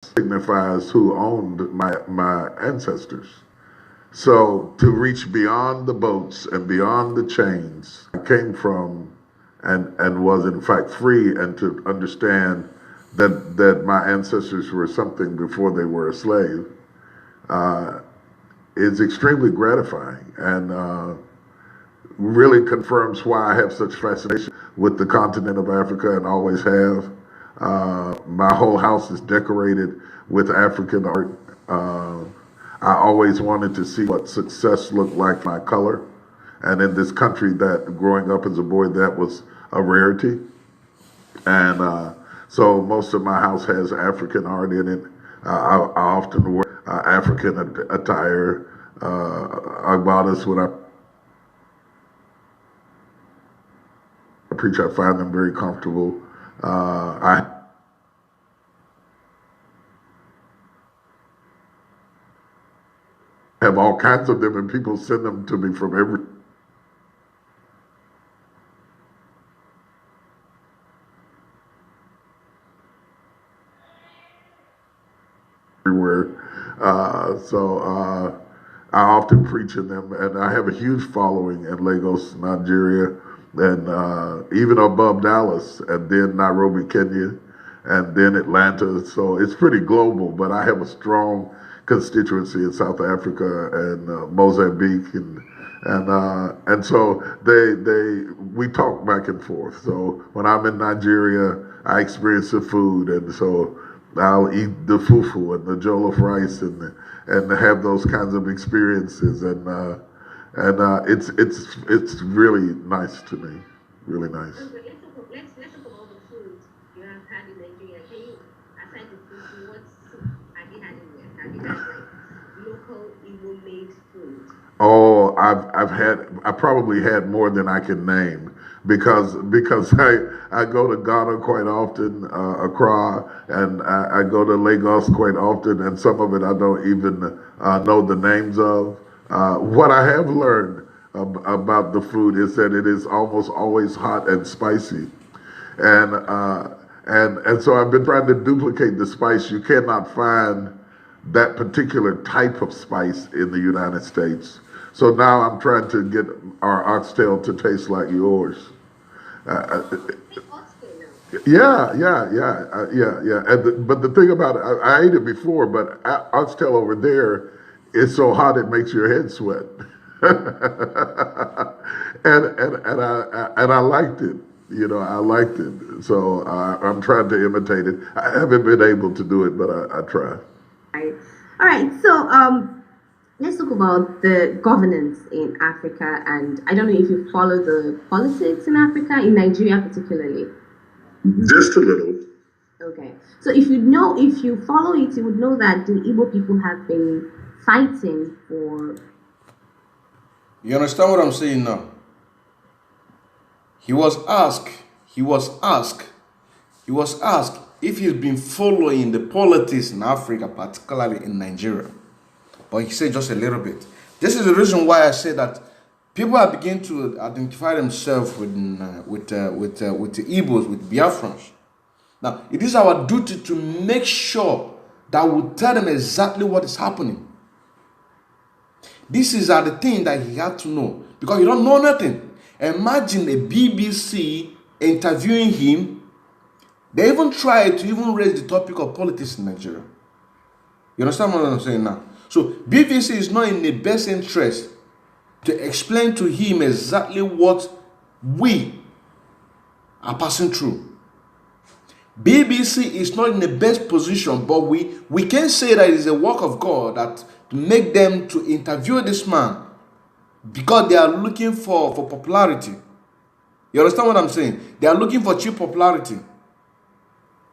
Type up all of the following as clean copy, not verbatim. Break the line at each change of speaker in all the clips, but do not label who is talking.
signifies who owned my ancestors. So to reach beyond the boats and beyond the chains I came from and was in fact free, and to understand that my ancestors were something before they were a slave, uh, is extremely gratifying, and really confirms why I have such fascination with the continent of Africa and always have. My whole house is decorated with African art. I always wanted to see what success looked like my color. And in this country, that growing up as a boy, that was a rarity. And so most of my house has African art in it. I often wear African attire. I bought this when I preach. I find them very comfortable. I have all kinds of them, and people send them to me from everywhere. I often preach in them, and I have a huge following in Lagos, Nigeria, and even above Dallas, and then Nairobi, Kenya, and then Atlanta. So it's pretty global, but I have a strong constituency in South Africa and Mozambique, and so we talk back and forth. So when I'm in Nigeria, I experience the food, and so I'll eat the fufu and the jollof rice, and have those kinds of experiences, and it's really nice to me, really nice.
Okay, let's talk about the food you have had in Nigeria. Can you, aside the food, what soup have you had in there? Have you had like local Igbo made food?
Oh, I probably had more than I can name, because I go to Ghana quite often, Accra, and I go to Lagos quite often, and some of it I don't even know the names of. What I have learned about the food is that it is almost always hot and spicy, and and so I've been trying to duplicate the spice. You cannot find that particular type of spice in the United States. So now I'm trying to get our oxtail to taste like yours.
Make oxtail now.
Yeah. But the thing about it, I ate it before, but oxtail over there is so hot it makes your head sweat. And I liked it. You know, I liked it. So I'm trying to imitate it. I haven't been able to do it, but I try.
Right. All right. So let's talk about the governance in Africa, and I don't know if you follow the politics in Africa, in Nigeria particularly.
Just a little.
Okay. So if you follow it, you would know that the Igbo people have been fighting for.
You understand what I'm saying now? He was asked, he was asked, he was asked if he's been following the politics in Africa, particularly in Nigeria. But he said just a little bit. This is the reason why I say that people are beginning to identify themselves with the Igbos, with Biafrans. Now, it is our duty to make sure that we tell them exactly what is happening. This is the thing that he had to know, because you don't know nothing. Imagine a BBC interviewing him. They even tried to even raise the topic of politics in Nigeria. You understand what I'm saying now? So BBC is not in the best interest to explain to him exactly what we are passing through. BBC is not in the best position, but we can say that it is a work of God that to make them to interview this man, because they are looking for popularity. You understand what I'm saying? They are looking for cheap popularity.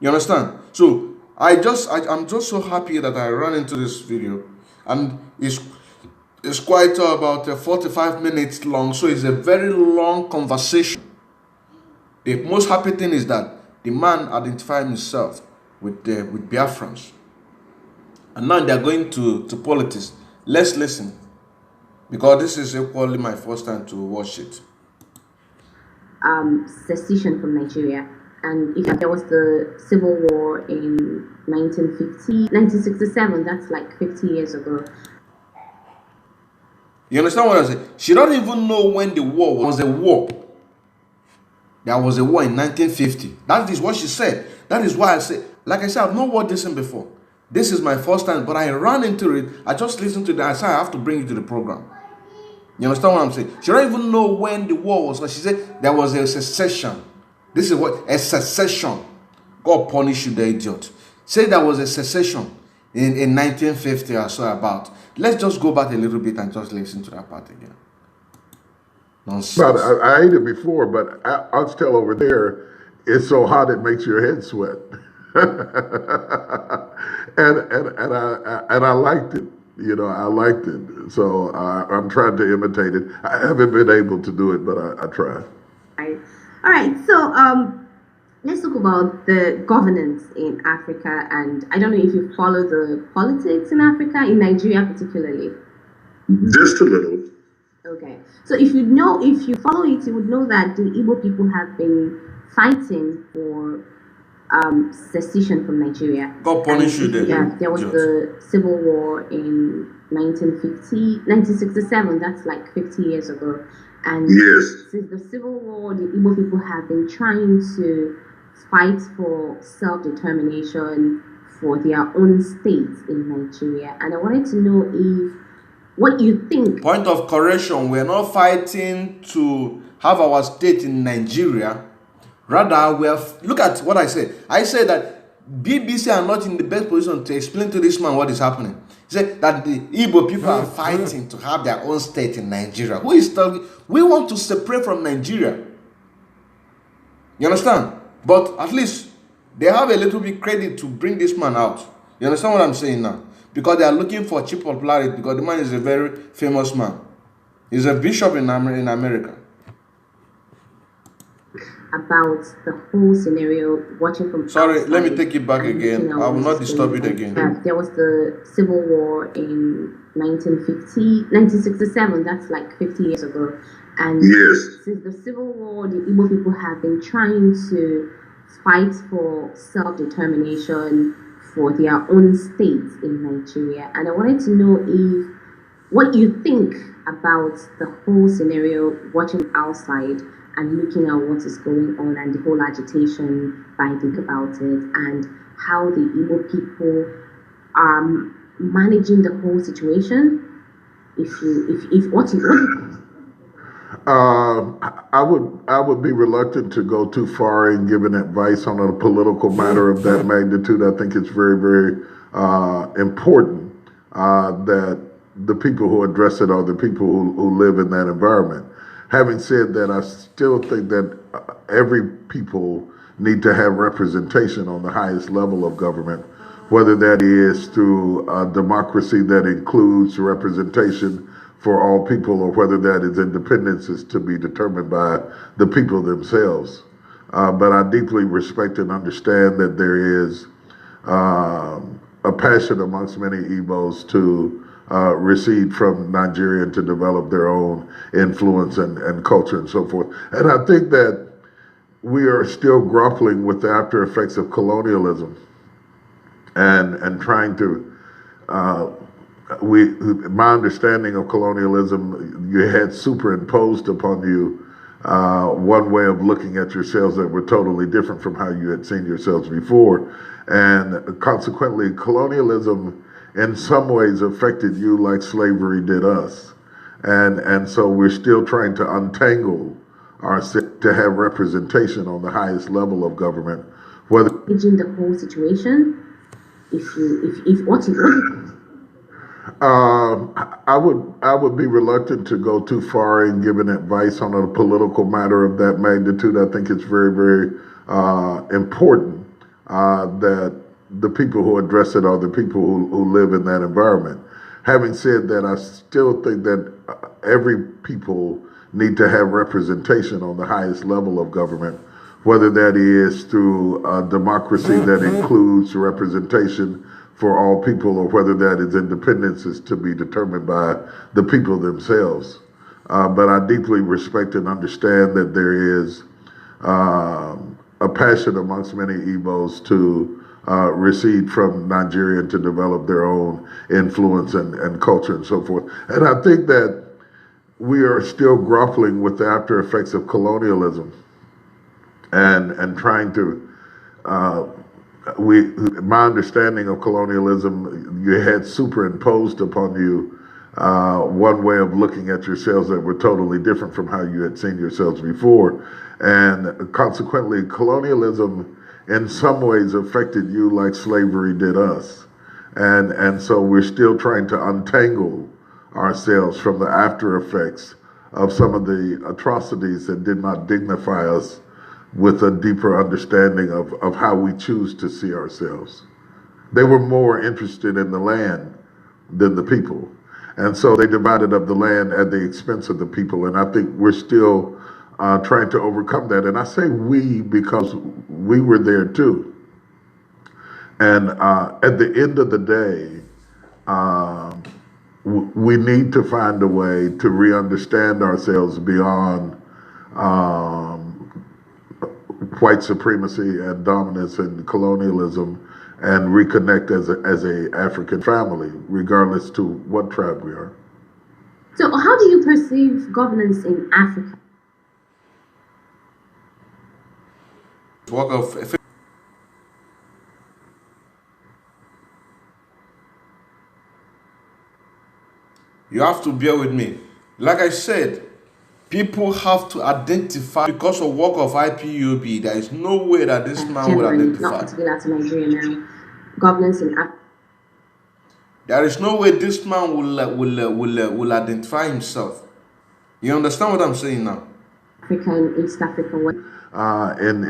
You understand? So I'm just so happy that I ran into this video, and it's quite about 45 minutes long, so it's a very long conversation. The most happy thing is that the man identified himself with Biafrans, and now they are going to politics. Let's listen, because this is equally my first time to watch it.
Secession from Nigeria. And if there was the Civil War in 1967, that's like 50 years ago.
You understand what I say? She don't even know when the war was a war. There was a war in 1950. That is what she said. That is why I say, like I said, I've not watched this before. This is my first time, but I ran into it. I just listened to it. I said, I have to bring you to the program. You understand what I'm saying? She don't even know when the war was. She said there was a secession. This is what a secession. God punish you, the idiot. Say there was a secession in 1950 or so about. Let's just go back a little bit and just listen to that part again. Nonsense.
But I ate it before, but oxtail over there is so hot it makes your head sweat. and I liked it. You know, I liked it. So I'm trying to imitate it. I haven't been able to do it, but I try.
All right. So let's talk about the governance in Africa. And I don't know if you follow the politics in Africa, in Nigeria particularly.
Just a little.
Okay. So if you follow it, you would know that the Igbo people have been fighting for secession from Nigeria.
God punish you then.
Yeah, there was the Civil War in 1967. That's like 50 years ago. And
yes,
since the Civil War, the Igbo people have been trying to fight for self-determination for their own state in Nigeria. And I wanted to know what you think.
Point of correction, we're not fighting to have our state in Nigeria. Rather, look at what I said. I said that BBC are not in the best position to explain to this man what is happening. He said that the Igbo people are fighting to have their own state in Nigeria. Who is talking? We want to separate from Nigeria. You understand? But at least they have a little bit credit to bring this man out. You understand what I'm saying now? Because they are looking for cheap popularity, because the man is a very famous man. He's a bishop in America.
About the whole scenario, watching from
Sorry,
outside,
let me take it back again. I will not disturb it again.
There was the Civil War in 1967. That's like 50 years ago. And
yes,
since the Civil War, the Igbo people have been trying to fight for self-determination for their own state in Nigeria. And I wanted to know what you think about the whole scenario, watching outside and looking at what is going on and the whole agitation fighting about it, and how the Igbo people are managing the whole situation.
I would be reluctant to go too far in giving advice on a political matter of that magnitude. I think it's very, very important that the people who address it are the people who live in that environment. Having said that, I still think that every people need to have representation on the highest level of government, whether that is through a democracy that includes representation for all people, or whether that is independence is to be determined by the people themselves. But I deeply respect and understand that there is a passion amongst many Igbos to recede from Nigeria and to develop their own influence and culture and so forth. And I think that we are still grappling with the after effects of colonialism and trying to my understanding of colonialism, you had superimposed upon you one way of looking at yourselves that were totally different from how you had seen yourselves before. And consequently, colonialism in some ways affected you like slavery did us. And so we're still trying to untangle ourselves to have representation on the highest level of government. Whether
managing the whole situation,
I would be reluctant to go too far in giving advice on a political matter of that magnitude. I think it's very, very important that the people who address it are the people who live in that environment. Having said that, I still think that every people need to have representation on the highest level of government, whether that is through a democracy that includes representation for all people, or whether that is independence is to be determined by the people themselves. But I deeply respect and understand that there is a a passion amongst many Igbos to recede from Nigeria and to develop their own influence and culture and so forth. And I think that we are still grappling with the after effects of colonialism and trying to my understanding of colonialism, you had superimposed upon you one way of looking at yourselves that were totally different from how you had seen yourselves before. And consequently, colonialism in some ways affected you like slavery did us. And so we're still trying to untangle ourselves from the after effects of some of the atrocities that did not dignify us with a deeper understanding of how we choose to see ourselves. They were more interested in the land than the people. And so they divided up the land at the expense of the people. And I think we're still trying to overcome that. And I say we because we were there too. And at the end of the day, we need to find a way to re-understand ourselves beyond white supremacy and dominance and colonialism and reconnect as a African family, regardless to what tribe we are.
So how do you perceive governance in Africa?
Work of you have to bear with me. Like I said, people have to identify because of work of IPOB. There is no way that this man will
Generally,
identify.
not particular to Nigeria now, governance in Africa.
There is no way this man will identify himself. You understand what I'm saying now?
Africa and East Africa.
In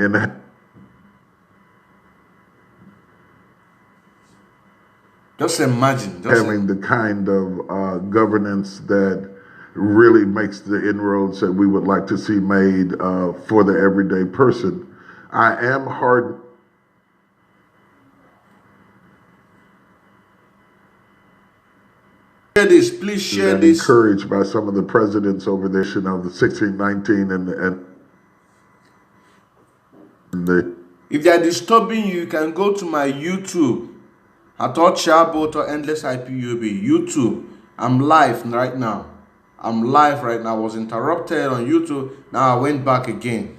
Just imagine.
having the kind of governance that really makes the inroads that we would like to see made for the everyday person. I am hard.
Share this, please share this.
Encouraged by some of the presidents over there, you know, the 1619 and the.
If they are disturbing you, you can go to my YouTube. Atot Chabot or Endless IPOB. YouTube. I'm live right now. I was interrupted on YouTube. Now I went back again.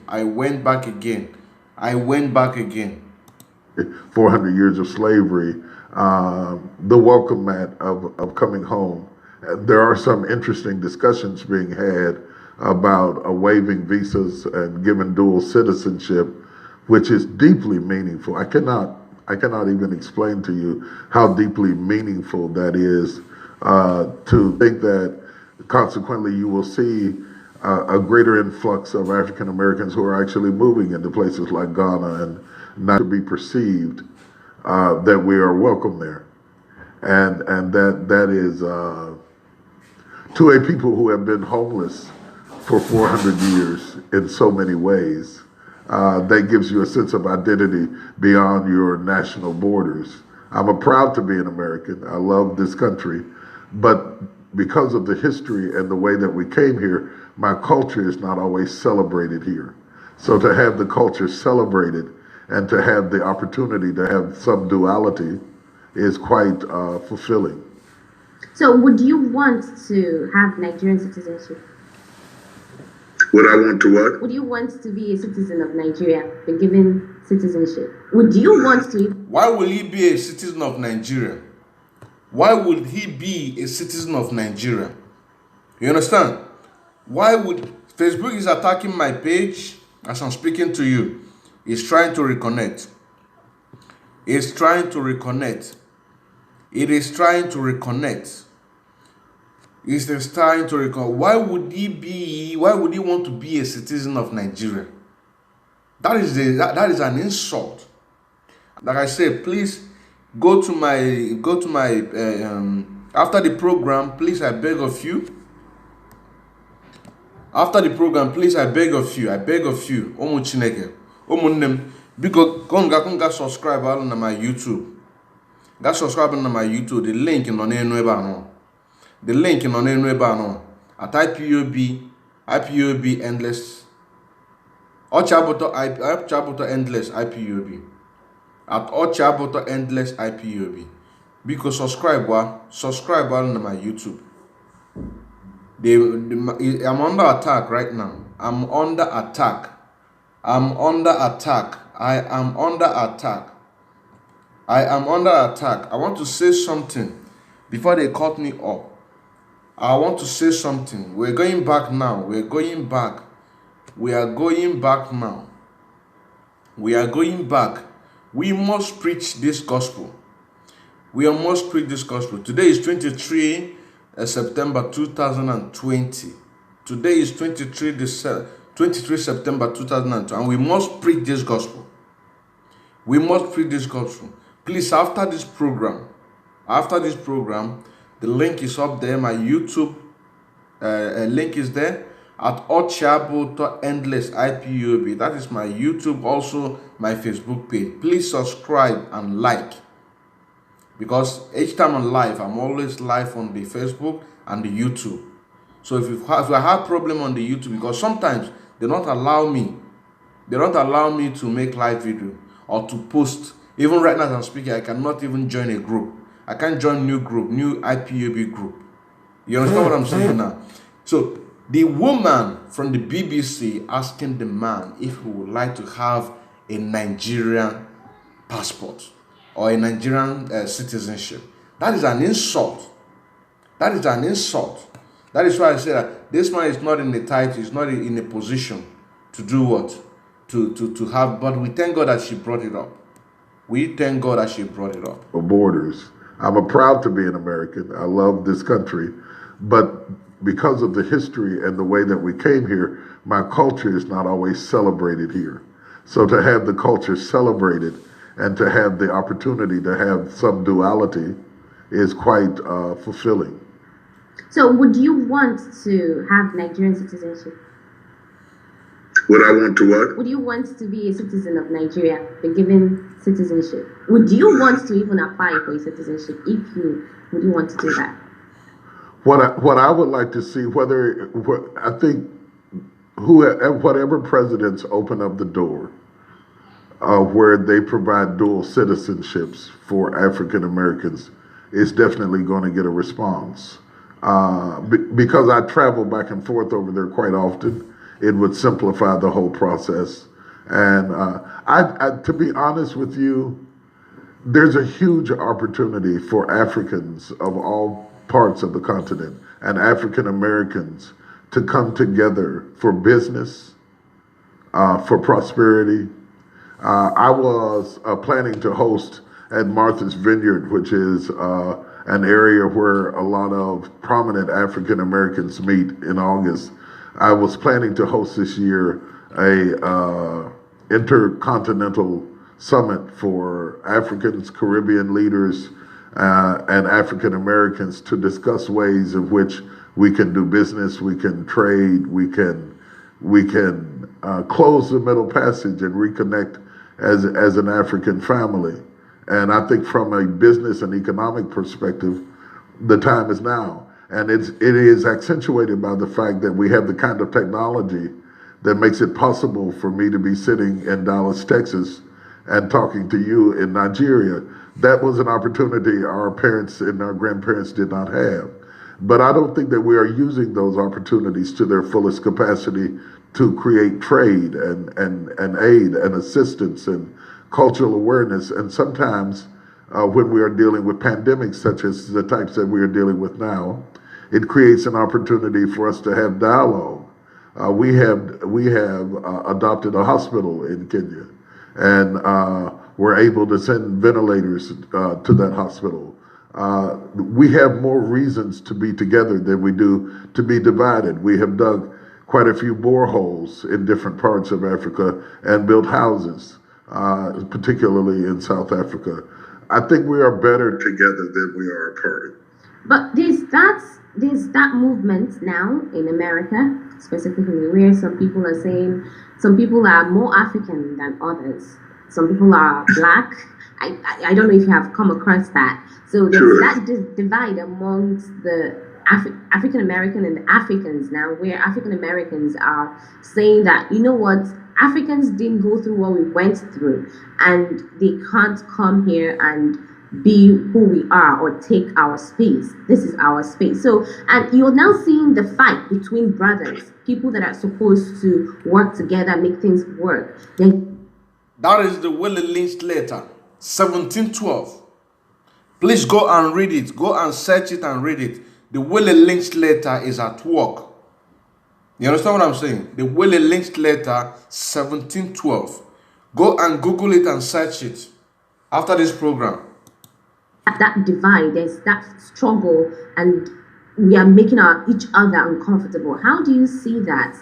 400 years of slavery, the welcome mat of coming home. There are some interesting discussions being had about waiving visas and giving dual citizenship, which is deeply meaningful. I cannot even explain to you how deeply meaningful that is, to think that consequently you will see a greater influx of African Americans who are actually moving into places like Ghana and not to be perceived that we are welcome there. And that is to a people who have been homeless for 400 years in so many ways. That gives you a sense of identity beyond your national borders. I'm proud to be an American. I love this country. But because of the history and the way that we came here, my culture is not always celebrated here. So to have the culture celebrated and to have the opportunity to have some duality is quite fulfilling.
So would you want to have Nigerian citizenship?
Would I want to what?
Would you want to be a citizen of Nigeria, be given citizenship? Would you want to?
Why will he be a citizen of Nigeria? Why would he be a citizen of Nigeria? You understand? Why would Facebook is attacking my page as I'm speaking to you? It's trying to reconnect. It is trying to reconnect. Why would he want to be a citizen of Nigeria? That is an insult. Like I said, please go to my after the program, please, I beg of you. After the program, please, I beg of you. Omo Chineke. Omunnem. Because konga subscribe na my YouTube. Ga subscribe na my YouTube. The link in on no. The link in on no. At IPOB endless. Ochaboto Endless IPOB. At Ochaboto Endless IPOB. Because subscribe on my YouTube. I'm under attack right now. I'm under attack. I am under attack. I want to say something before they cut me up. I want to say something. We're going back now. We are going back now. We are going back. We must preach this gospel. We must preach this gospel. Today is 23 September 2020. Today is 23 September 2020. And we must preach this gospel. We must preach this gospel. Please, after this program, the link is up there. My YouTube link is there at Ochaboto Endless IPOB. That is my YouTube, also my Facebook page. Please subscribe and like, because each time I'm live, I'm always live on the Facebook and the YouTube. So if you have problem on the YouTube, because sometimes they don't allow me to make live video or to post. Even right now as I'm speaking, I cannot even join a group. I can't join new IPOB group. You understand what I'm saying now? So the woman from the BBC asking the man if he would like to have a Nigerian passport or a Nigerian citizenship. That is an insult. That is an insult. That is why I say that this man is not in the title, he's not in a position to do what? To have, but we thank God that she brought it up. We thank God that she brought it up.
Borders. I'm proud to be an American. I love this country, but because of the history and the way that we came here, my culture is not always celebrated here. So to have the culture celebrated and to have the opportunity to have some duality is quite fulfilling.
So would you want to have Nigerian citizenship?
Would I want to what?
Would you want to be a citizen of Nigeria, be given citizenship? Would you want to even apply for a citizenship would you want to do that?
What I would like to see, I think whatever presidents open up the door where they provide dual citizenships for African Americans is definitely going to get a response. Because I travel back and forth over there quite often, it would simplify the whole process. And to be honest with you, there's a huge opportunity for Africans of all parts of the continent and African Americans to come together for business, for prosperity. I was planning to host at Martha's Vineyard, which is an area where a lot of prominent African Americans meet in August. I was planning to host this year a intercontinental summit for Africans, Caribbean leaders, and African Americans to discuss ways in which we can do business, we can trade, we can close the middle passage and reconnect as an African family. And I think from a business and economic perspective, the time is now. And it is accentuated by the fact that we have the kind of technology that makes it possible for me to be sitting in Dallas, Texas, and talking to you in Nigeria. That was an opportunity our parents and our grandparents did not have. But I don't think that we are using those opportunities to their fullest capacity to create trade and aid and assistance and cultural awareness. And sometimes when we are dealing with pandemics such as the types that we are dealing with now, it creates an opportunity for us to have dialogue. We have adopted a hospital in Kenya, and we're able to send ventilators to that hospital. We have more reasons to be together than we do to be divided. We have dug quite a few boreholes in different parts of Africa and built houses, particularly in South Africa. I think we are better together than we are apart.
But there's that movement now in America, specifically, where some people are saying some people are more African than others. Some people are black. I don't know if you have come across that. So there's that divide amongst the African American and the Africans now, where African Americans are saying that, you know what, Africans didn't go through what we went through, and they can't come here and be who we are or take our space. This is our space. So, and you're now seeing the fight between brothers, people that are supposed to work together, make things work.
That is the Willie Lynch letter, 1712. Please go and read it. Go and search it and read it. The Willie Lynch letter is at work. You understand what I'm saying? The Willie Lynch letter, 1712. Go and Google it and search it after this program.
That divide, there's that struggle, and we are making each other uncomfortable. How do you see that?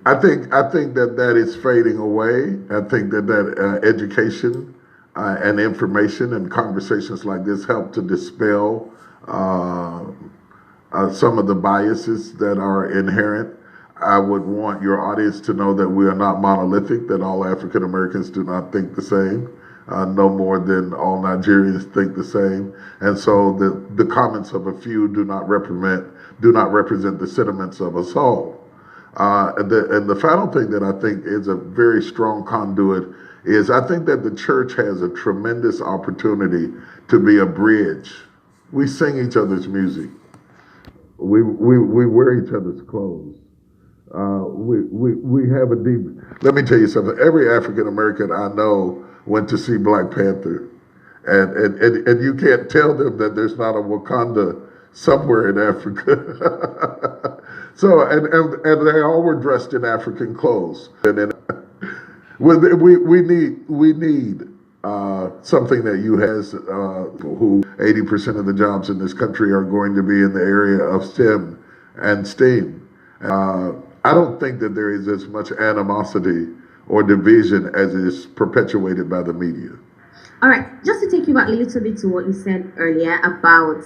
I think that is fading away. I think that education and information and conversations like this help to dispel some of the biases that are inherent. I would want your audience to know that we are not monolithic, that all African Americans do not think the same, no more than all Nigerians think the same. And so the comments of a few do not represent the sentiments of us all. And the final thing that I think is a very strong conduit is I think that the church has a tremendous opportunity to be a bridge. We sing each other's music. We wear each other's clothes. We have a deep. Let me tell you something. Every African American I know went to see Black Panther, and you can't tell them that there's not a Wakanda somewhere in Africa. So and they all were dressed in African clothes, and then we need something that you has who 80% of the jobs in this country are going to be in the area of STEM and STEAM. I don't think that there is as much animosity or division as is perpetuated by the media.
All right, just to take you back a little bit to what you said earlier about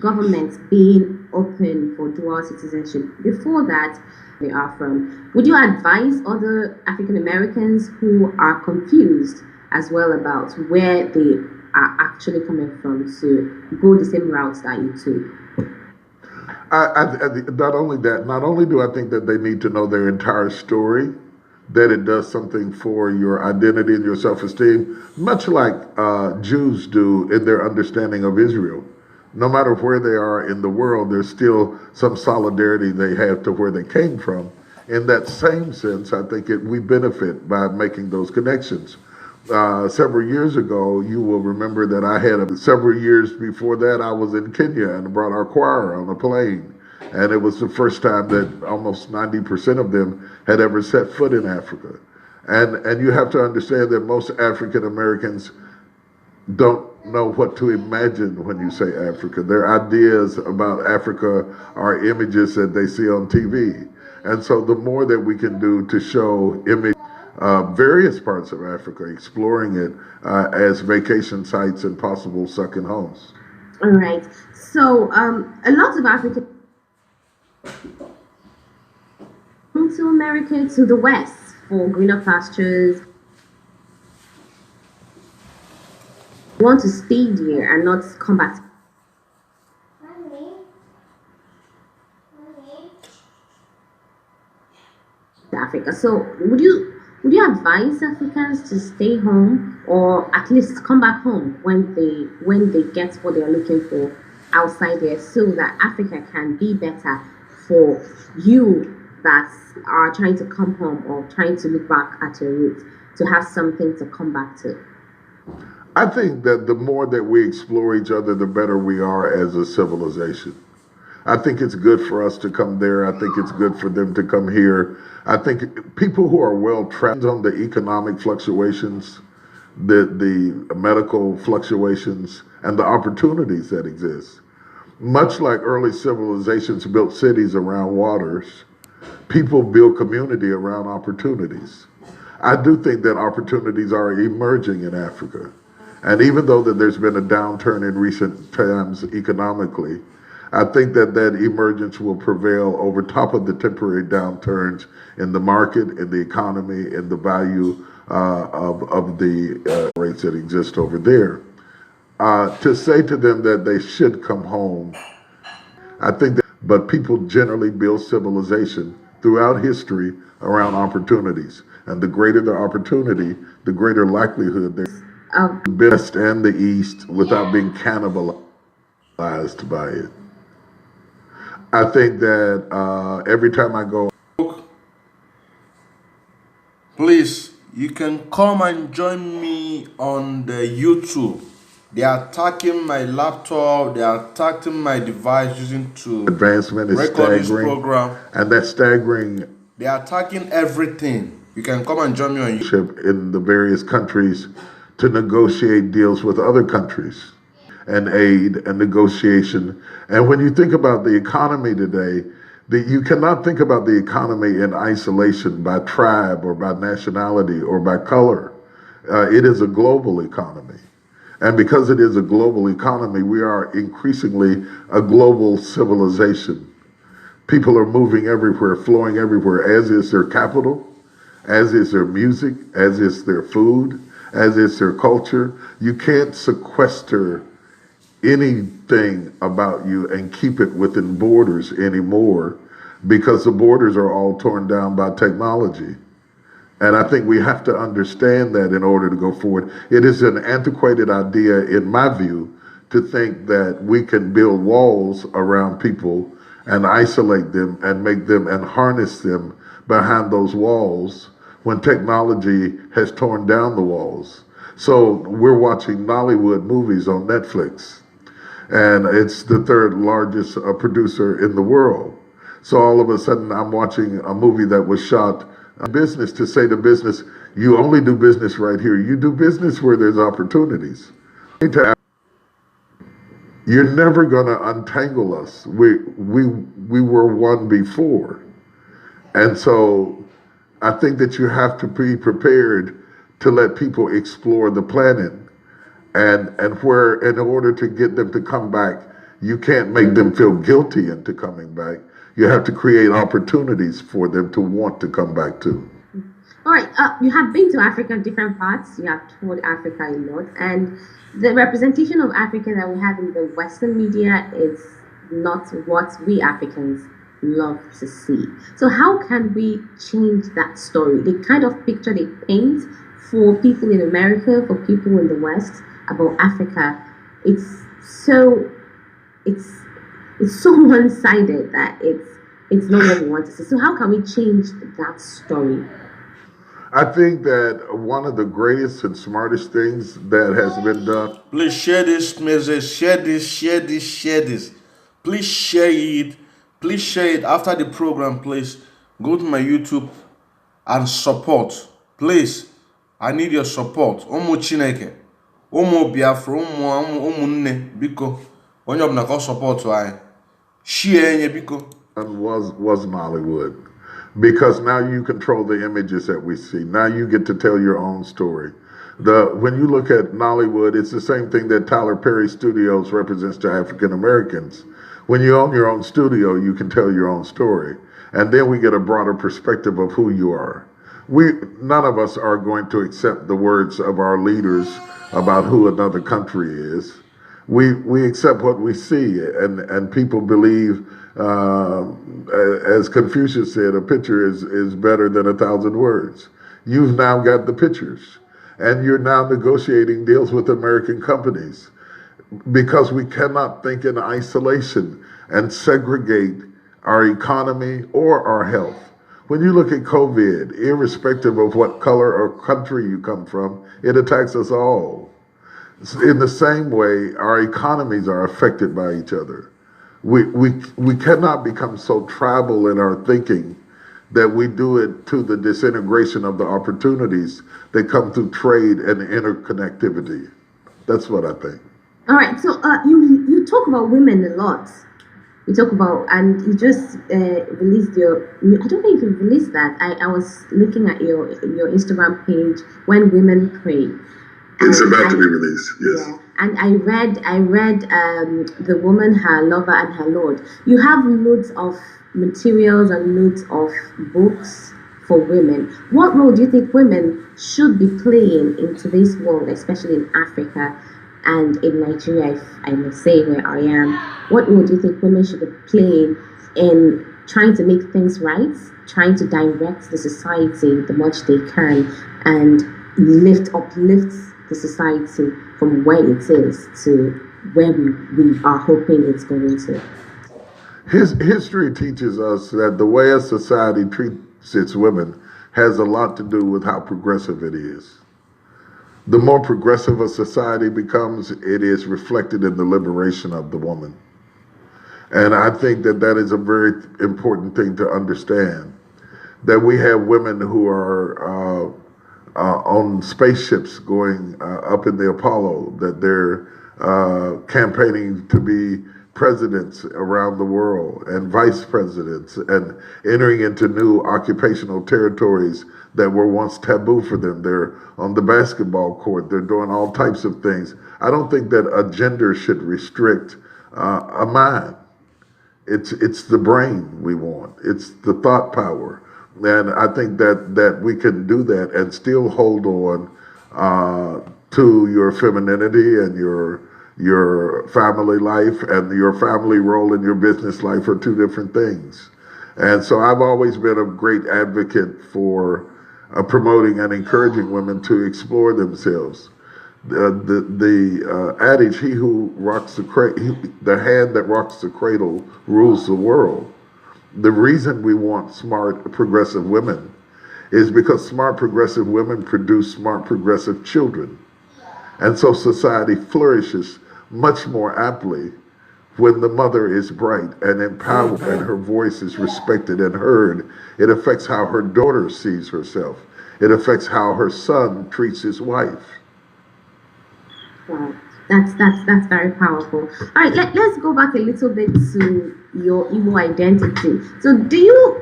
governments being open for dual citizenship. Before that, they are from. Would you advise other African Americans who are confused as well about where they are actually coming from to go the same routes that you took?
Not only that, not only do I think that they need to know their entire story, that it does something for your identity and your self-esteem, much like Jews do in their understanding of Israel. No matter where they are in the world, there's still some solidarity they have to where they came from. In that same sense, I think we benefit by making those connections. Several years ago, you will remember that I had several years before that, I was in Kenya and brought our choir on a plane. And it was the first time that almost 90% of them had ever set foot in Africa. And you have to understand that most African Americans don't know what to imagine when you say Africa. Their ideas about Africa are images that they see on TV. And so the more that we can do to show various parts of Africa, exploring it as vacation sites and possible second homes.
All right. So a lot of African to America, to the west for greener pastures, want to stay there and not come back to Africa. So would you advise Africans to stay home or at least come back home when they get what they are looking for outside there, so that Africa can be better for you that are trying to come home or trying to look back at your roots, to have something to come back to?
I think that the more that we explore each other, the better we are as a civilization. I think it's good for us to come there. I think it's good for them to come here. I think people who are well trained on the economic fluctuations, the medical fluctuations, and the opportunities that exist. Much like early civilizations built cities around waters, people build community around opportunities. I do think that opportunities are emerging in Africa. And even though that there's been a downturn in recent times economically, I think that emergence will prevail over top of the temporary downturns in the market, in the economy, in the value of the rates that exist over there. To say to them that they should come home, I think that, but people generally build civilization throughout history around opportunities. And the greater the opportunity, the greater likelihood there's the best and the East without being cannibalized by it. I think that every time I go,
Please, you can come and join me on the YouTube. They are attacking my laptop, they are attacking my device using to
advancement is
record this
staggering,
program.
and that staggering
They are attacking everything. You can come and join me on YouTube.
in the various countries to negotiate deals with other countries and aid and negotiation. And when you think about the economy today, you cannot think about the economy in isolation by tribe or by nationality or by color. It is a global economy. And because it is a global economy, we are increasingly a global civilization. People are moving everywhere, flowing everywhere, as is their capital, as is their music, as is their food, as is their culture. You can't sequester anything about you and keep it within borders anymore because the borders are all torn down by technology. And I think we have to understand that in order to go forward. It is an antiquated idea, in my view, to think that we can build walls around people and isolate them and make them and harness them behind those walls when technology has torn down the walls. So we're watching Nollywood movies on Netflix, and it's the third largest producer in the world. So all of a sudden, I'm watching a movie that was shot business to say to business, you only do business right here. You do business where there's opportunities. You're never going to untangle us. We were one before. And so I think that you have to be prepared to let people explore the planet. And where, in order to get them to come back, you can't make them feel guilty into coming back. You have to create opportunities for them to want to come back to.
All right, you have been to Africa in different parts. You have toured Africa a lot, and the representation of Africa that we have in the Western media is not what we Africans love to see. So how can we change that story? The kind of picture they paint for people in America, for people in the West about Africa, it's so one-sided that it's not what we want to see. So how can we change that story?
I think that one of the greatest and smartest things that has been done.
Please share this message, share this. Please share it. Please share it after the program. Please go to my YouTube and support. Please, I need your support. Ụmụ Chineke, ụmụ Biafra, ụmụnne, biko, onye ọbụla ka support anyị. Share enye biko.
Was Nollywood, because now you control the images that we see. Now you get to tell your own story. When you look at Nollywood, it's the same thing that Tyler Perry Studios represents to African Americans. When you own your own studio, you can tell your own story, and then we get a broader perspective of who you are. None of us are going to accept the words of our leaders about who another country is. We accept what we see, and people believe, as Confucius said, a picture is better than 1,000 words. You've now got the pictures, and you're now negotiating deals with American companies because we cannot think in isolation and segregate our economy or our health. When you look at COVID, irrespective of what color or country you come from, it attacks us all. In the same way, our economies are affected by each other. We cannot become so tribal in our thinking that we do it to the disintegration of the opportunities that come through trade and interconnectivity. That's what I think.
All right, so you talk about women a lot. You talk about, and you just released your, I don't think you released that. I was looking at your Instagram page, When Women Pray.
It's about to be released, yes.
Yeah, and I read The Woman, Her Lover, and Her Lord. You have loads of materials and loads of books for women. What role do you think women should be playing in today's world, especially in Africa and in Nigeria, if I may say where I am? What role do you think women should be playing in trying to make things right, trying to direct the society the much they can, and uplift the society from where it is to where we are hoping it's going to.
His history teaches us that the way a society treats its women has a lot to do with how progressive it is. The more progressive a society becomes, it is reflected in the liberation of the woman. And I think that that is a very important thing to understand. That we have women who are on spaceships going up in the Apollo, that they're campaigning to be presidents around the world and vice presidents and entering into new occupational territories that were once taboo for them. They're on the basketball court. They're doing all types of things. I don't think that a gender should restrict a mind. It's the brain we want. It's the thought power, and I think that we can do that and still hold on to your femininity and your family life and your family role in your business life are two different things. And so I've always been a great advocate for promoting and encouraging women to explore themselves. The adage, "He who rocks the hand that rocks the cradle rules the world." The reason we want smart, progressive women is because smart, progressive women produce smart, progressive children. And so society flourishes much more aptly when the mother is bright and empowered and her voice is respected and heard. It affects how her daughter sees herself. It affects how her son treats his wife.
Wow, that's very powerful. All right, let's go back a little bit to your Igbo identity. So, do you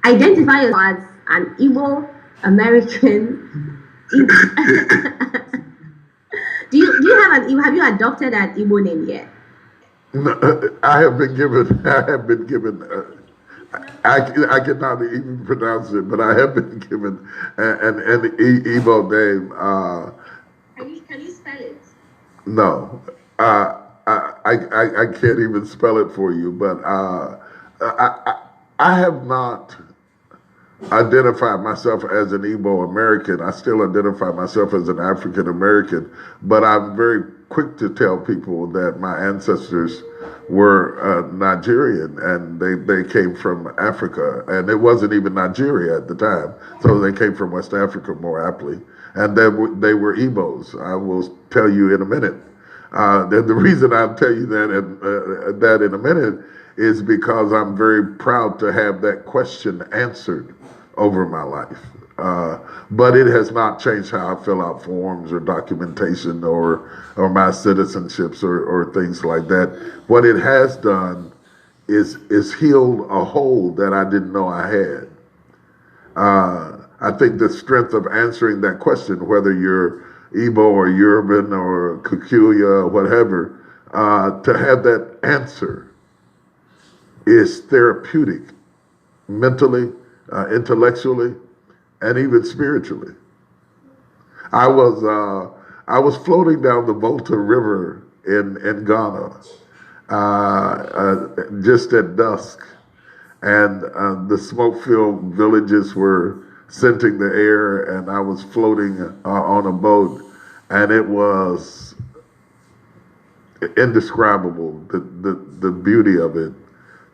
identify yourself as an Igbo American? Do you have you adopted an Igbo name yet?
No, I have been given. I cannot even pronounce it, but I have been given an Igbo name.
Can you spell it?
No, I can't even spell it for you. But I have not identified myself as an Igbo American. I still identify myself as an African American. But I'm very quick to tell people that my ancestors were Nigerian and they came from Africa. And it wasn't even Nigeria at the time. So they came from West Africa more aptly. And they were Igbos. I will tell you in a minute. The reason I'll tell you that in a minute is because I'm very proud to have that question answered over my life. But it has not changed how I fill out forms or documentation or my citizenships or things like that. What it has done is healed a hole that I didn't know I had. I think the strength of answering that question, whether you're Igbo or Yoruban or Kikuyu or whatever, to have that answer is therapeutic, mentally, intellectually, and even spiritually. I was floating down the Volta River in Ghana just at dusk, and the smoke-filled villages were scenting the air, and I was floating on a boat, and it was indescribable, the beauty of it,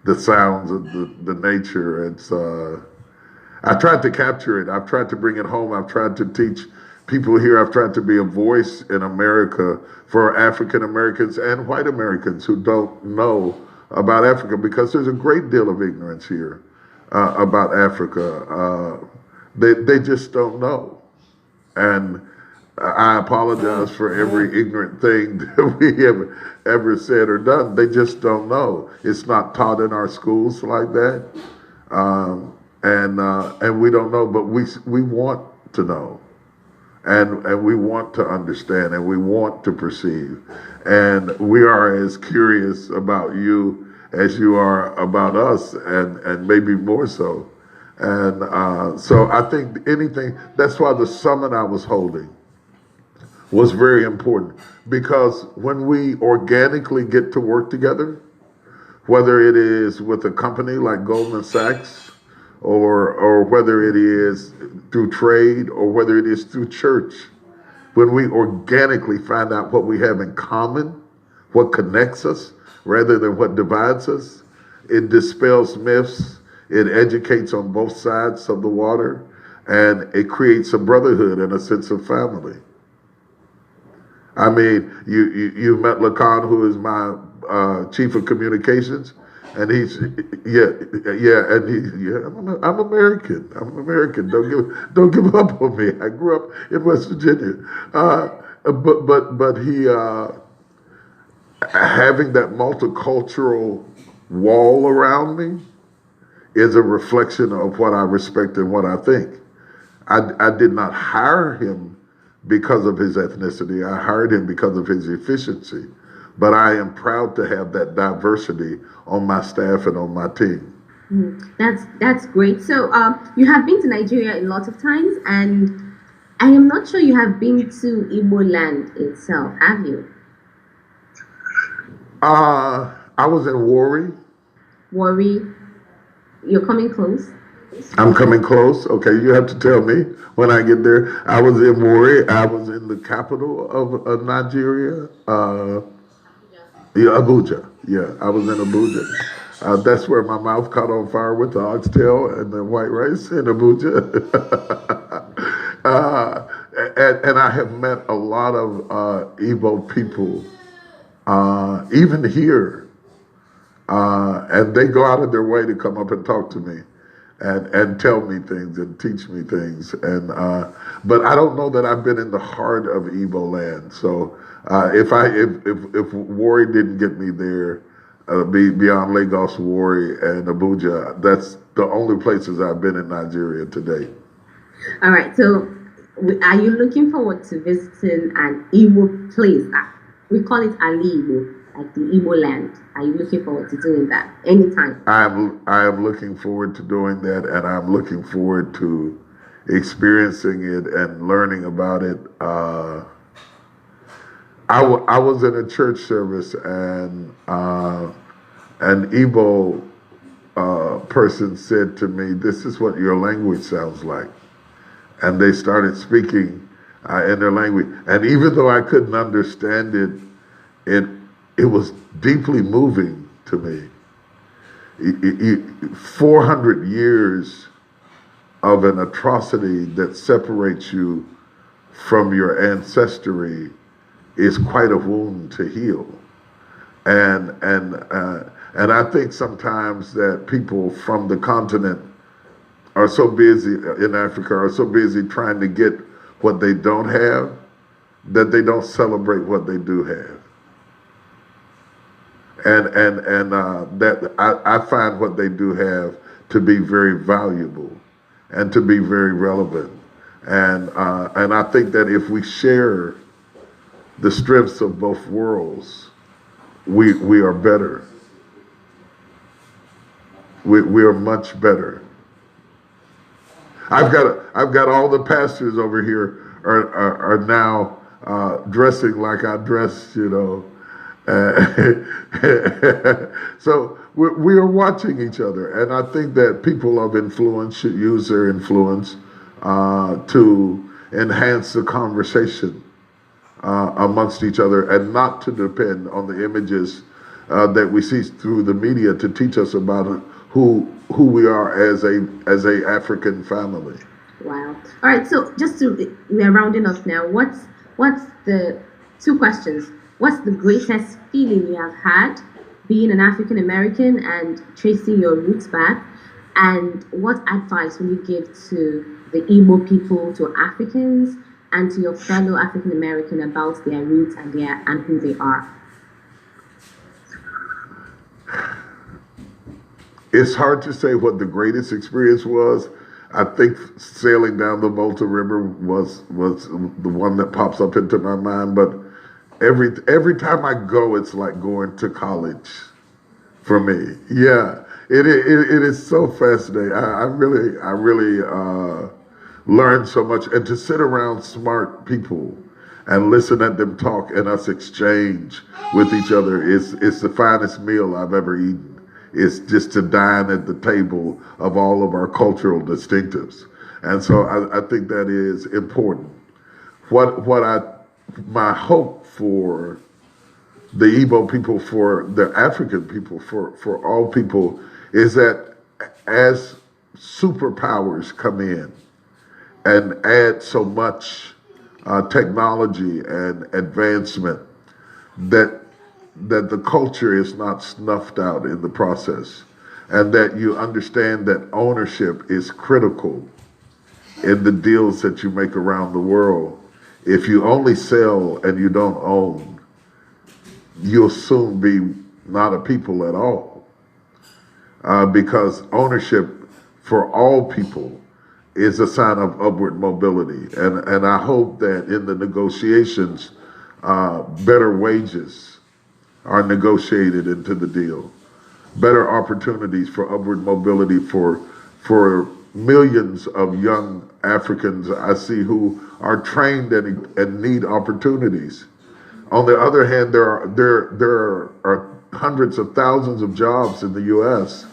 the sounds of the nature. It's I tried to capture it. I've tried to bring it home. I've tried to teach people here. I've tried to be a voice in America for African Americans and white Americans who don't know about Africa, because there's a great deal of ignorance here about Africa. They just don't know. And I apologize for every ignorant thing that we have ever said or done. They just don't know. It's not taught in our schools like that. And we don't know, but we want to know. And we want to understand, and we want to perceive. And we are as curious about you as you are about us, and maybe more so. And so I think that's why the summit I was holding was very important, because when we organically get to work together, whether it is with a company like Goldman Sachs, or whether it is through trade, or whether it is through church. When we organically find out what we have in common, what connects us rather than what divides us, it dispels myths, it educates on both sides of the water, and it creates a brotherhood and a sense of family. I mean, you met Lacan, who is my chief of communications, and he's I'm American. I'm American. Don't give up on me. I grew up in West Virginia, but he having that multicultural wall around me is a reflection of what I respect and what I think. I did not hire him because of his ethnicity. I hired him because of his efficiency. But I am proud to have that diversity on my staff and on my team.
That's great. So you have been to Nigeria a lot of times, and I am not sure you have been to Igbo land itself, have you?
I was in Warri.
Warri, you're coming close.
I'm coming close. Okay, you have to tell me when I get there. I was in Warri. I was in the capital of Nigeria. Yeah, Abuja. Yeah, I was in Abuja. That's where my mouth caught on fire with the oxtail and the white rice in Abuja. And I have met a lot of Igbo people, even here. And they go out of their way to come up and talk to me and tell me things and teach me things. And but I don't know that I've been in the heart of Igbo land. So if Warri didn't get me there, beyond Lagos, Warri, and Abuja, that's the only places I've been in Nigeria today.
All right. So are you looking forward to visiting an Igbo place? We call it Ali Igbo, like the Igbo land. Are you looking forward to doing that anytime?
I am looking forward to doing that, and I'm looking forward to experiencing it and learning about it. I was in a church service, and an Igbo person said to me, "This is what your language sounds like," and they started speaking in their language. And even though I couldn't understand it was deeply moving to me. 400 years of an atrocity that separates you from your ancestry is quite a wound to heal. And I think sometimes that people from the continent are so busy in Africa, are so busy trying to get what they don't have, that they don't celebrate what they do have. And that I find what they do have to be very valuable and to be very relevant. And I think that if we share the strengths of both worlds, we are better. We are much better. I've got all the pastors over here are now dressing like I dress, you know. So we are watching each other, and I think that people of influence should use their influence to enhance the conversation amongst each other, and not to depend on the images that we see through the media to teach us about who we are as a African family.
Wow. All right. So we're rounding off now. What's the two questions? What's the greatest feeling you have had being an African American and tracing your roots back? And what advice will you give to the Igbo people, to Africans, and to your fellow African American about their roots and who they are?
It's hard to say what the greatest experience was. I think sailing down the Volta River was the one that pops up into my mind. But every time I go, it's like going to college for me. Yeah, it is so fascinating. I really learned so much, and to sit around smart people and listen at them talk and us exchange with each other is the finest meal I've ever eaten. is just to dine at the table of all of our cultural distinctives. And so I think that is important. My hope for the Igbo people, for the African people, for all people, is that as superpowers come in and add so much technology and advancement, that the culture is not snuffed out in the process, and that you understand that ownership is critical in the deals that you make around the world. If you only sell and you don't own, you'll soon be not a people at all, because ownership for all people is a sign of upward mobility. And I hope that in the negotiations, better wages are negotiated into the deal, better opportunities for upward mobility for millions of young Africans I see who are trained and need opportunities. On the other hand, there are hundreds of thousands of jobs in the U.S.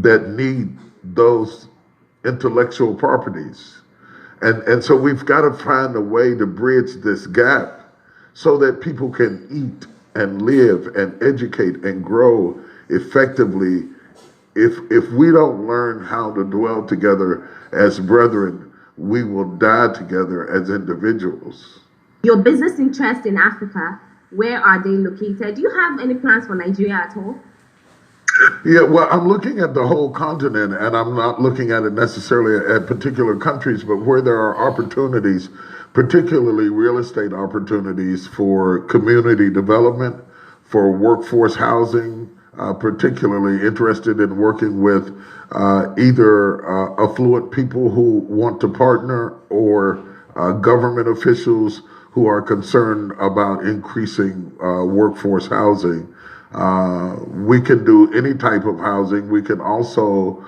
that need those intellectual properties. And so we've got to find a way to bridge this gap so that people can eat and live and educate and grow effectively. If we don't learn how to dwell together as brethren, we will die together as individuals.
Your business interests in Africa, where are they located? Do you have any plans for Nigeria at all?
Yeah, well, I'm looking at the whole continent, and I'm not looking at it necessarily at particular countries, but where there are opportunities, particularly real estate opportunities for community development, for workforce housing, particularly interested in working with either affluent people who want to partner or government officials who are concerned about increasing workforce housing. We can do any type of housing. We can also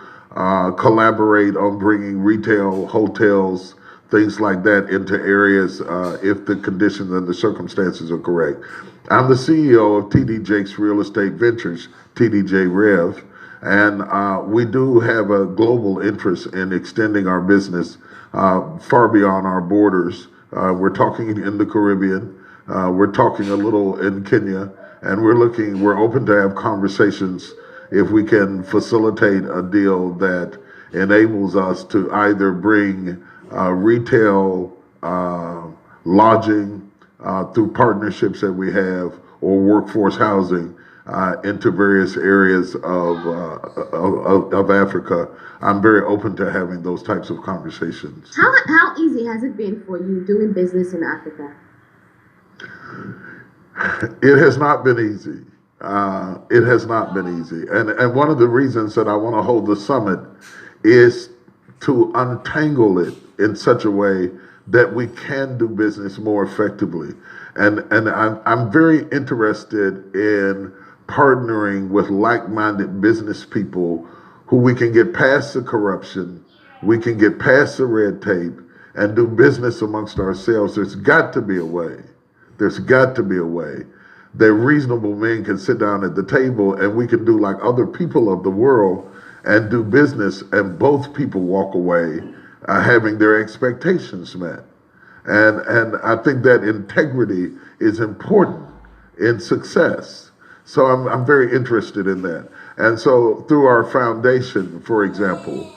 collaborate on bringing retail, hotels, things like that into areas if the conditions and the circumstances are correct. I'm the CEO of TD Jakes Real Estate Ventures, TDJ Rev, and we do have a global interest in extending our business far beyond our borders. We're talking in the Caribbean. We're talking a little in Kenya, and we're open to have conversations if we can facilitate a deal that enables us to either bring retail lodging through partnerships that we have, or workforce housing into various areas of Africa. I'm very open to having those types of conversations.
How easy has it been for you doing business in Africa?
It has not been easy. It has not been easy. And one of the reasons that I want to hold the summit is to untangle it in such a way that we can do business more effectively. And I'm very interested in partnering with like-minded business people who we can get past the corruption, we can get past the red tape, and do business amongst ourselves. There's got to be a way. There's got to be a way that reasonable men can sit down at the table and we can do like other people of the world and do business, and both people walk away having their expectations met. And I think that integrity is important in success. So I'm very interested in that. And so through our foundation, for example,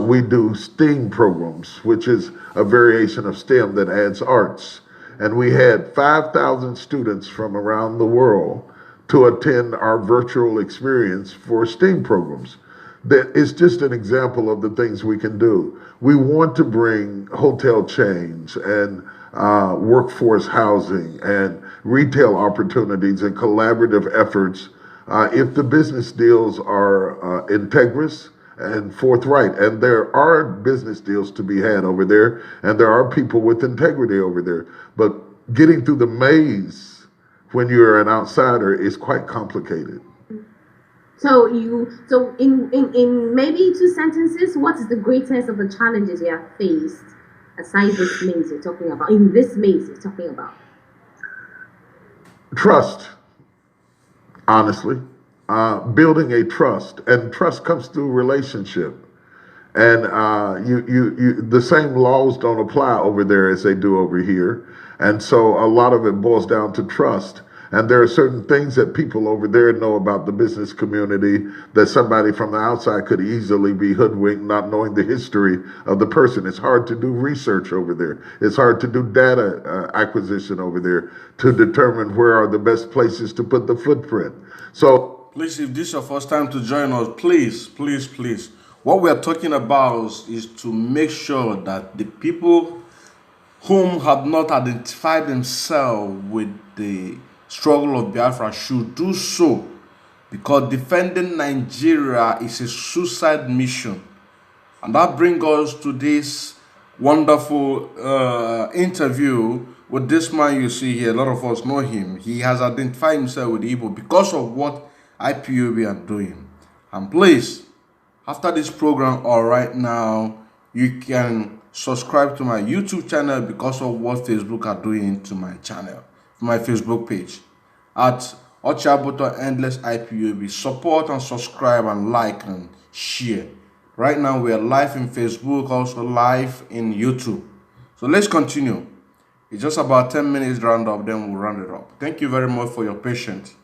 we do STEAM programs, which is a variation of STEM that adds arts. And we had 5,000 students from around the world to attend our virtual experience for STEAM programs. That is just an example of the things we can do. We want to bring hotel chains and workforce housing and retail opportunities and collaborative efforts if the business deals are integrous and forthright. And there are business deals to be had over there, and there are people with integrity over there. But getting through the maze when you're an outsider is quite complicated.
So in maybe 2 sentences, what is the greatest of the challenges you have faced aside this maze you're talking about? In this maze you're talking about?
Trust, honestly. building a trust, and trust comes through relationship. And the same laws don't apply over there as they do over here. And so a lot of it boils down to trust. And there are certain things that people over there know about the business community that somebody from the outside could easily be hoodwinked, not knowing the history of the person. It's hard to do research over there. It's hard to do data acquisition over there to determine where are the best places to put the footprint. So
Please, if this is your first time to join us, please, please, please. What we are talking about is to make sure that the people whom have not identified themselves with the struggle of Biafra should do so, because defending Nigeria is a suicide mission. And that brings us to this wonderful interview with this man you see here. A lot of us know him. He has identified himself with Igbo because of what IPOB are doing. And please, after this program or right now, you can subscribe to my YouTube channel because of what Facebook are doing to my channel, my Facebook page at Ochaboto Endless IPOB. Support and subscribe and like and share. Right now we are live in Facebook, also live in YouTube. So let's continue. It's just about 10 minutes round up, then we'll round it up. Thank you very much for your patience.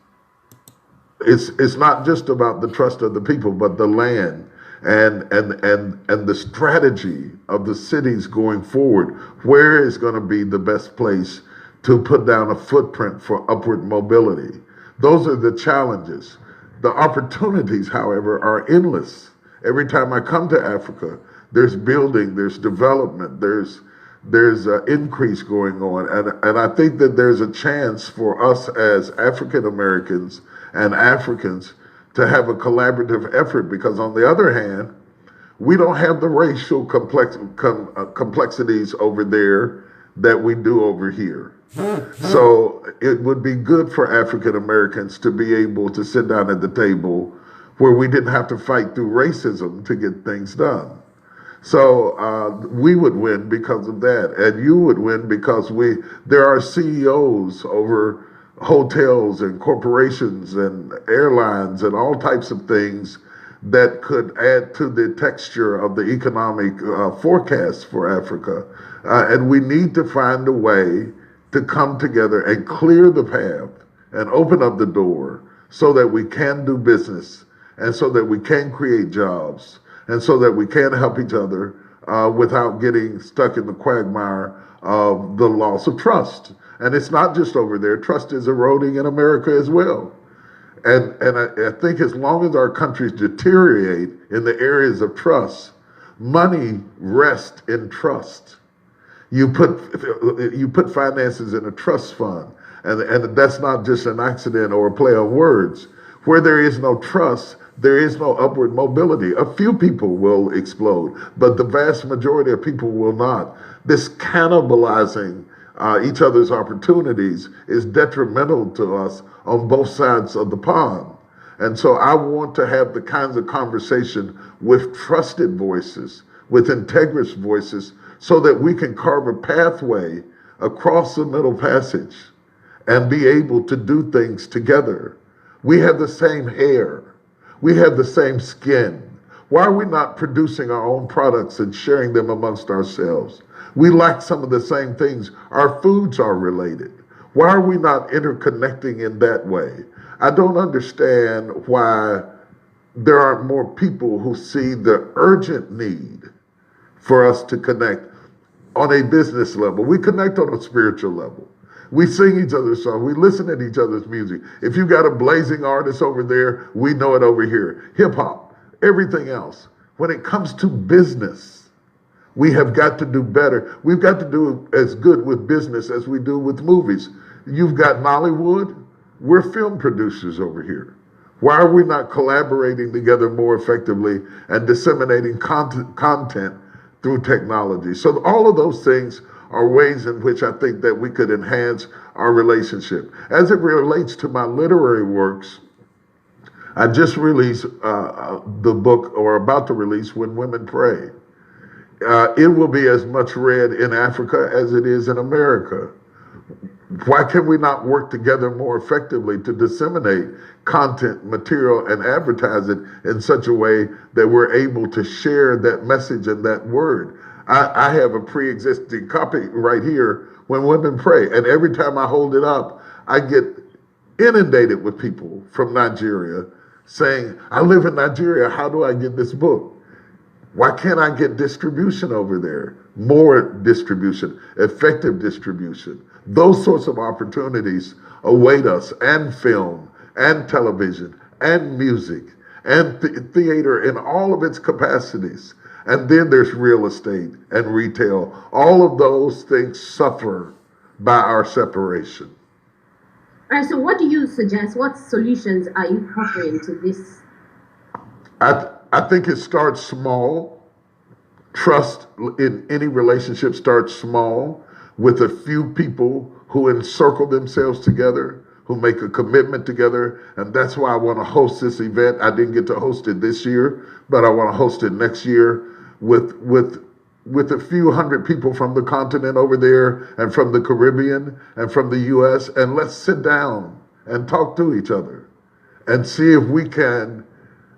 it's not just about the trust of the people, but the land and the strategy of the cities going forward. Where is going to be the best place to put down a footprint for upward mobility? Those are the challenges. The opportunities, however, are endless. Every time I come to Africa, there's building, there's development, there's increase going on, and I think that there's a chance for us as African Americans and Africans to have a collaborative effort, because on the other hand, we don't have the racial complexities over there that we do over here. So it would be good for African Americans to be able to sit down at the table where we didn't have to fight through racism to get things done. So we would win because of that, and you would win because there are CEOs over hotels and corporations and airlines and all types of things that could add to the texture of the economic forecast for Africa. And we need to find a way to come together and clear the path and open up the door so that we can do business and so that we can create jobs and so that we can help each other without getting stuck in the quagmire of the loss of trust. And it's not just over there. Trust is eroding in America as well. And I think as long as our countries deteriorate in the areas of trust, money rests in trust. You put finances in a trust fund, and that's not just an accident or a play on words. Where there is no trust, there is no upward mobility. A few people will explode, but the vast majority of people will not. This cannibalizing each other's opportunities is detrimental to us on both sides of the pond. And so I want to have the kinds of conversation with trusted voices, with integrous voices, so that we can carve a pathway across the Middle Passage and be able to do things together. We have the same hair. We have the same skin. Why are we not producing our own products and sharing them amongst ourselves? We lack some of the same things. Our foods are related. Why are we not interconnecting in that way? I don't understand why there aren't more people who see the urgent need for us to connect on a business level. We connect on a spiritual level. We sing each other's songs. We listen to each other's music. If you got a blazing artist over there, we know it over here. Hip hop, everything else. When it comes to business, we have got to do better. We've got to do as good with business as we do with movies. You've got Nollywood. We're film producers over here. Why are we not collaborating together more effectively and disseminating content through technology? So all of those things are ways in which I think that we could enhance our relationship. As it relates to my literary works, I just released the book, or about to release, When Women Pray. It will be as much read in Africa as it is in America. Why can we not work together more effectively to disseminate content, material, and advertise it in such a way that we're able to share that message and that word? I have a pre-existing copy right here when women pray, and every time I hold it up, I get inundated with people from Nigeria saying, I live in Nigeria, how do I get this book? Why can't I get distribution over there? More distribution, effective distribution. Those sorts of opportunities await us, and film, and television, and music, and theater in all of its capacities. And then there's real estate and retail. All of those things suffer by our separation.
All right, so what do you suggest? What solutions are you offering to this?
I think it starts small. Trust in any relationship starts small with a few people who encircle themselves together, who make a commitment together. And that's why I want to host this event. I didn't get to host it this year, but I want to host it next year with a few hundred people from the continent over there and from the Caribbean and from the US. And let's sit down and talk to each other and see if we can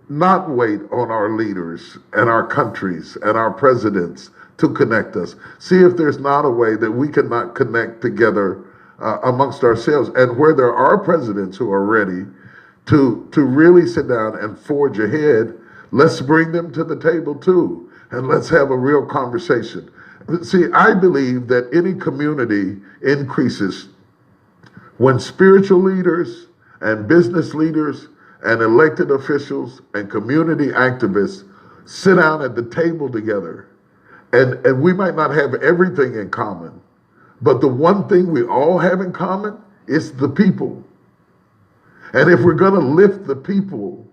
not wait on our leaders and our countries and our presidents to connect us. See if there's not a way that we cannot connect together amongst ourselves. And where there are presidents who are ready to really sit down and forge ahead, let's bring them to the table too. And let's have a real conversation. See, I believe that any community increases when spiritual leaders and business leaders and elected officials and community activists sit down at the table together. And we might not have everything in common, but the one thing we all have in common is the people. And if we're going to lift the people,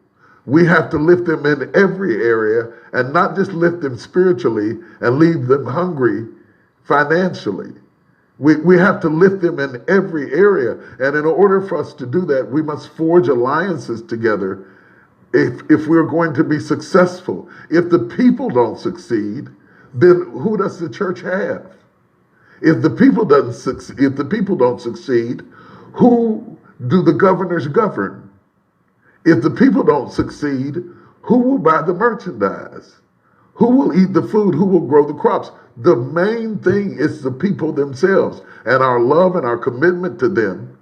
we have to lift them in every area and not just lift them spiritually and leave them hungry financially. We have to lift them in every area. And in order for us to do that, we must forge alliances together if we're going to be successful. If the people don't succeed, then who does the church have? If the people don't succeed, who do the governors govern? If the people don't succeed, who will buy the merchandise? Who will eat the food? Who will grow the crops? The main thing is the people themselves and our love and our commitment to them.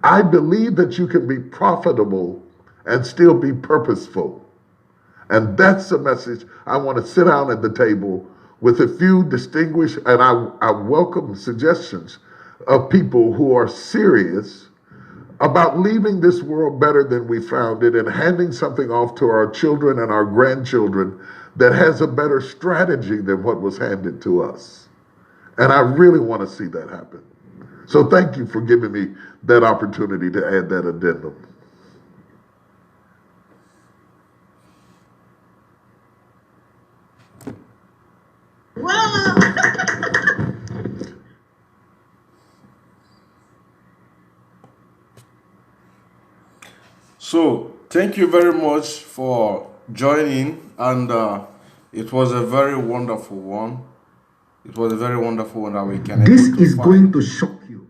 I believe that you can be profitable and still be purposeful. And that's the message I want to sit down at the table with a few distinguished, and I welcome suggestions of people who are serious about leaving this world better than we found it and handing something off to our children and our grandchildren that has a better strategy than what was handed to us. And I really want to see that happen. So thank you for giving me that opportunity to add that addendum.
So, thank you very much for joining, and it was a very wonderful one. It was a very wonderful one that we can.
This is going to shock you.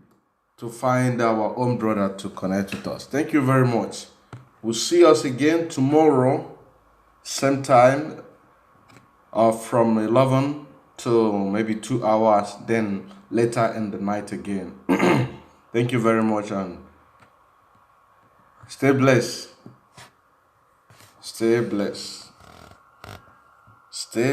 To find our own brother to connect with us. Thank you very much. We'll see us again tomorrow, same time, from 11 to maybe 2 hours, then later in the night again. Thank you very much, and stay blessed. Stay blessed.